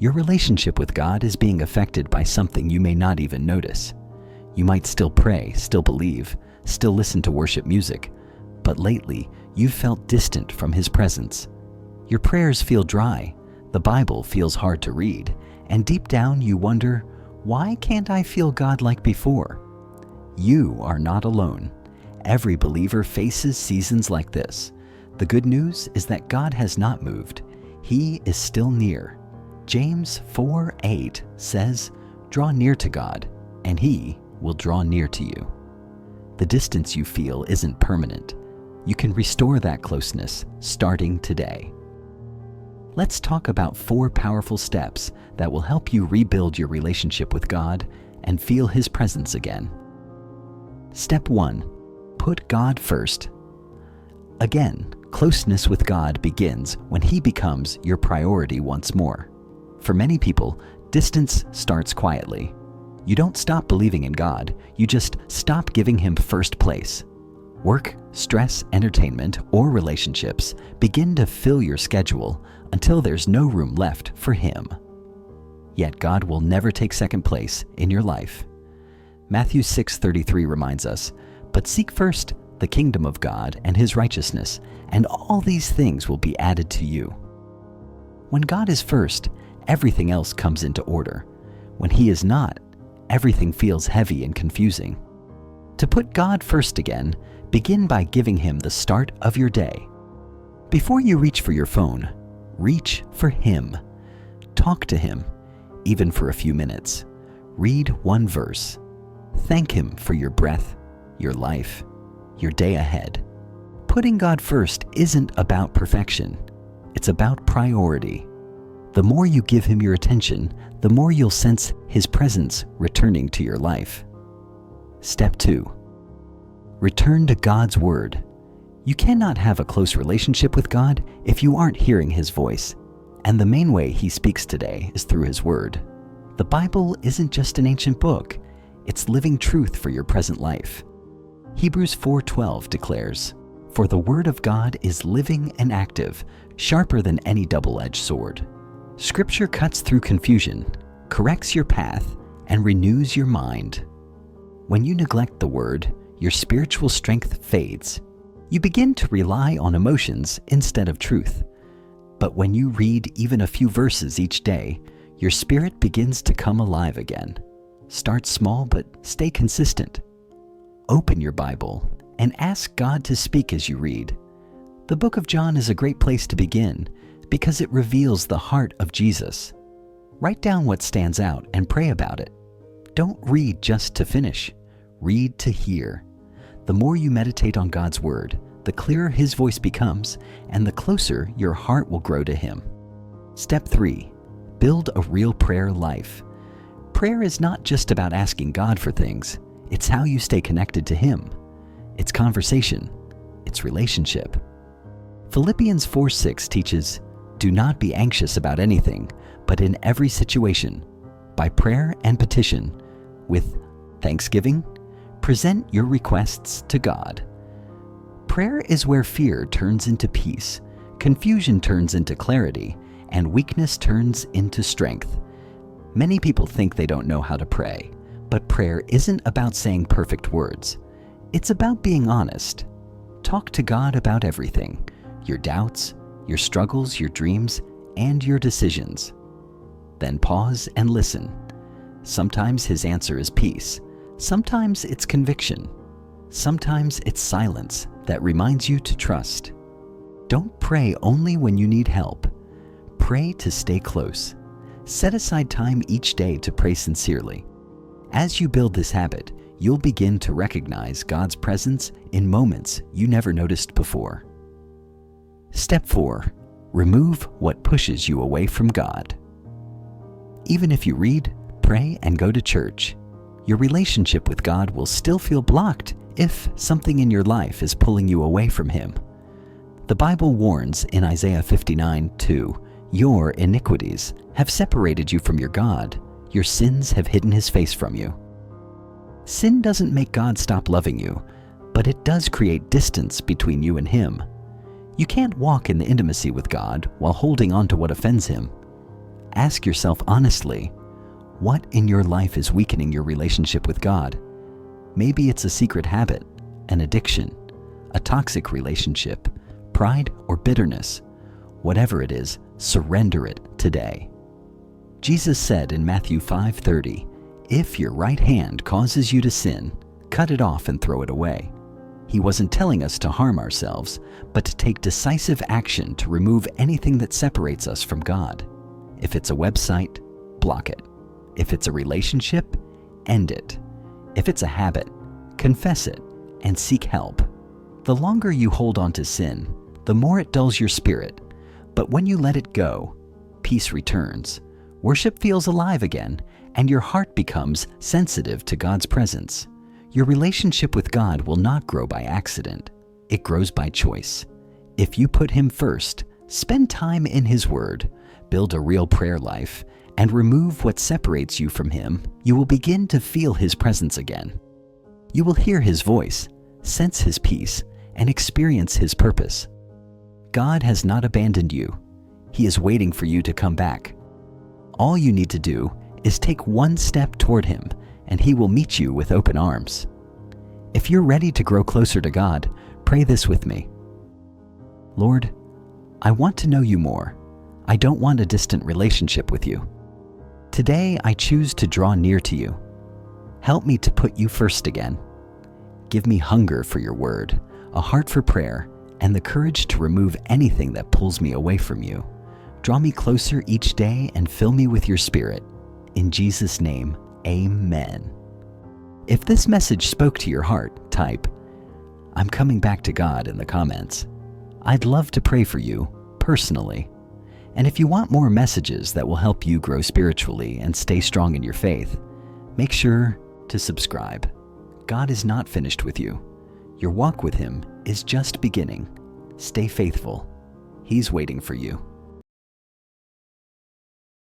Your relationship with God is being affected by something you may not even notice. You might still pray, still believe, still listen to worship music, but lately you've felt distant from His presence. Your prayers feel dry, the Bible feels hard to read, and deep down you wonder, why can't I feel God like before? You are not alone. Every believer faces seasons like this. The good news is that God has not moved. He is still near. James 4:8 says, "Draw near to God, and He will draw near to you." The distance you feel isn't permanent. You can restore that closeness starting today. Let's talk about 4 powerful steps that will help you rebuild your relationship with God and feel His presence again. Step 1. Put God first. Again, closeness with God begins when He becomes your priority once more. For many people, distance starts quietly. You don't stop believing in God, you just stop giving Him first place. Work, stress, entertainment, or relationships begin to fill your schedule until there's no room left for Him. Yet God will never take second place in your life. Matthew 6:33 reminds us, "But seek first the kingdom of God and His righteousness, and all these things will be added to you." When God is first, everything else comes into order. When He is not, everything feels heavy and confusing. To put God first again, begin by giving Him the start of your day. Before you reach for your phone, reach for Him. Talk to Him, even for a few minutes. Read one verse. Thank Him for your breath, your life, your day ahead. Putting God first isn't about perfection. It's about priority. The more you give Him your attention, the more you'll sense His presence returning to your life. Step 2. Return to God's Word. You cannot have a close relationship with God if you aren't hearing His voice, and the main way He speaks today is through His Word. The Bible isn't just an ancient book, it's living truth for your present life. Hebrews 4:12 declares, "For the Word of God is living and active, sharper than any double-edged sword." Scripture cuts through confusion, corrects your path, and renews your mind. When you neglect the Word, your spiritual strength fades. You begin to rely on emotions instead of truth. But when you read even a few verses each day, your spirit begins to come alive again. Start small, but stay consistent. Open your Bible and ask God to speak as you read. The book of John is a great place to begin because it reveals the heart of Jesus. Write down what stands out and pray about it. Don't read just to finish. Read to hear. The more you meditate on God's Word, the clearer His voice becomes, and the closer your heart will grow to Him. Step 3. Build a real prayer life. Prayer is not just about asking God for things. It's how you stay connected to Him. It's conversation. It's relationship. Philippians 4:6 teaches, "Do not be anxious about anything, but in every situation, by prayer and petition, with thanksgiving, present your requests to God." Prayer is where fear turns into peace, confusion turns into clarity, and weakness turns into strength. Many people think they don't know how to pray, but prayer isn't about saying perfect words. It's about being honest. Talk to God about everything, your doubts, your struggles, your dreams, and your decisions. Then pause and listen. Sometimes His answer is peace. Sometimes it's conviction. Sometimes it's silence that reminds you to trust. Don't pray only when you need help. Pray to stay close. Set aside time each day to pray sincerely. As you build this habit, you'll begin to recognize God's presence in moments you never noticed before. Step 4. Remove what pushes you away from God. Even if you read, pray, and go to church, your relationship with God will still feel blocked if something in your life is pulling you away from Him. The Bible warns in Isaiah 59:2, "Your iniquities have separated you from your God. Your sins have hidden His face from you." Sin doesn't make God stop loving you, but it does create distance between you and Him. You can't walk in the intimacy with God while holding on to what offends Him. Ask yourself honestly, what in your life is weakening your relationship with God? Maybe it's a secret habit, an addiction, a toxic relationship, pride or bitterness. Whatever it is, surrender it today. Jesus said in Matthew 5:30, "If your right hand causes you to sin, cut it off and throw it away." He wasn't telling us to harm ourselves, but to take decisive action to remove anything that separates us from God. If it's a website, block it. If it's a relationship, end it. If it's a habit, confess it and seek help. The longer you hold on to sin, the more it dulls your spirit. But when you let it go, peace returns, worship feels alive again, and your heart becomes sensitive to God's presence. Your relationship with God will not grow by accident. It grows by choice. If you put Him first, spend time in His Word, build a real prayer life, and remove what separates you from Him, you will begin to feel His presence again. You will hear His voice, sense His peace, and experience His purpose. God has not abandoned you. He is waiting for you to come back. All you need to do is take one step toward Him, and He will meet you with open arms. If you're ready to grow closer to God, pray this with me. Lord, I want to know you more. I don't want a distant relationship with you. Today, I choose to draw near to you. Help me to put you first again. Give me hunger for your word, a heart for prayer, and the courage to remove anything that pulls me away from you. Draw me closer each day and fill me with your Spirit. In Jesus' name, amen. If this message spoke to your heart, type, "I'm coming back to God" in the comments. I'd love to pray for you, personally. And if you want more messages that will help you grow spiritually and stay strong in your faith, make sure to subscribe. God is not finished with you. Your walk with Him is just beginning. Stay faithful. He's waiting for you.